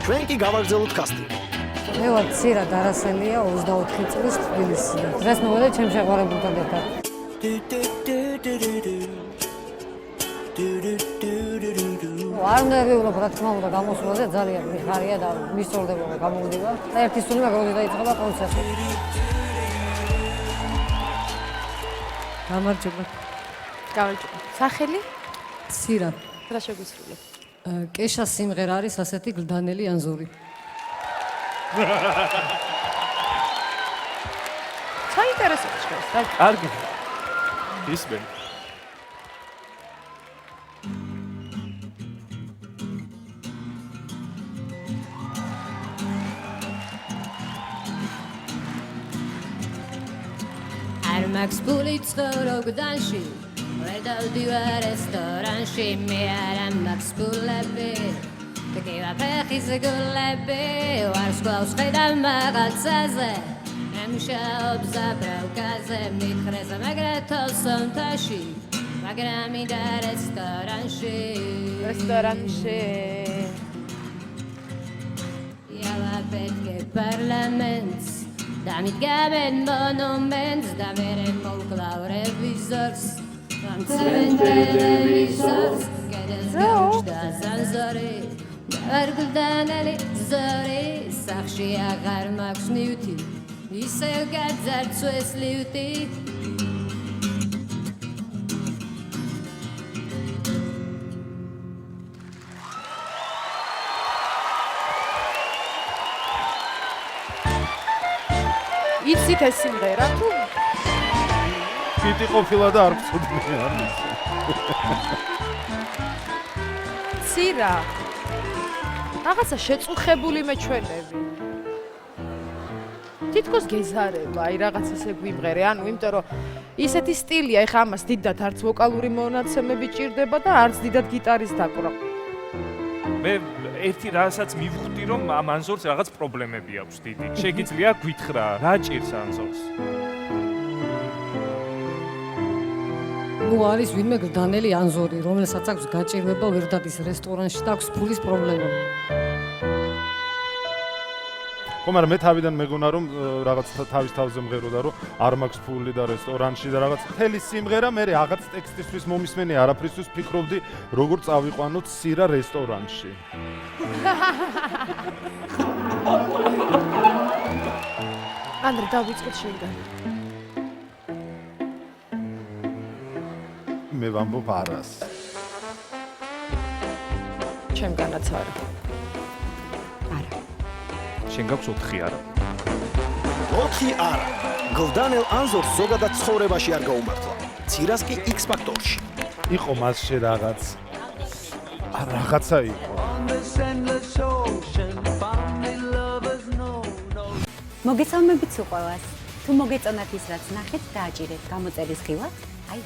ჩვენ კი გავაგრძელოთ კასტინგი. მე ვარ ცირა დარასელია 24 წლის თბილისიდან. დღეს მოვედი ჩემ შეყვარებულთან ერთად. არ ნერვიულობ რა თქმა უნდა გამოსვლაზე ძალიან მიხარია და მისწორდება რომ გამოვიდება და ერთი სული მაგალითად დაიწყება კონცერტი. გამარჯობა. გამარჯობა. სახელი? ცირა. რა შეგვისრულებ? კეშა სიმღერა არის ასეთი გლდანელი ანზორი. საინტერესოა ჩვენს. კარგი. ისმენ. Max Pulitz Rogdanshi, where the restaurantshi, me and Max Pulebi. The Kiva Pech is a good labby, was close to the Magatsaze. I'm sure the Braukaze, Mikreza Magreto Santashi, Magrami the restaurantshi. Yava Petke Parlaments. Damit gaben monuments, da veren molklau revisors, am zeven televisors, gedes gauch da zanzore, da verguldaneli zore, sakhshi agar maks newti, isev gadzart sues liuti. იცით ეს სიმღერა თუ? პიტი ყოფილა და არ გწოდნია ამის. ცირა. რაღაცა შეწუხებული მეჩვენები. თითქოს გეზარება, აი რაღაც ესე გვიმღერე, ანუ იმიტომ რომ ისეთი სტილია, ეხა ამას დიდად არც ვოკალური მონაცემები ჭირდება და არც დიდად გიტარის დაკვრა. მე ერთი რასაც მივხვდი რომ ამ ანზორს რაღაც პრობლემები აქვს დიდი. შეგიძლია გვითხრა, რა ჭირს ანზორს? ნუ არის ვინმე გლდანელი ანზორი, რომელსაც აქვს გაჭირვება ვერ დადის რესტორანში და აქვს ფულის პრობლემა. მაგრამ მე თავიდან მეგონა რომ რაღაც თავის თავზე მღეროდა რომ არ მაქვს ფული და რესტორანში და რაღაც მთელი სიმღერა მე რაღაც ტექსტისთვის მომისმენი არაფრისთვის ფიქრობდი როგორ წავიყვანოთ სირა რესტორანში. ანდრე დავიწყოთ შენგან. მე ვამბობ არას. ჩემგანაც არა. შენ გაქვს 4 არა. 4 არა. გლდანელ ანზორს ზოგადად ცხოვრებაში არ გაუმართლა. ცირას კი X ფაქტორში. იყო მასში რაღაც. რაღაცა იყო. მოგეწონებით უყევას. თუ მოგეწონათ ის რაც ნახეთ, დააჭირეთ გამოწერის ხილვად. აი.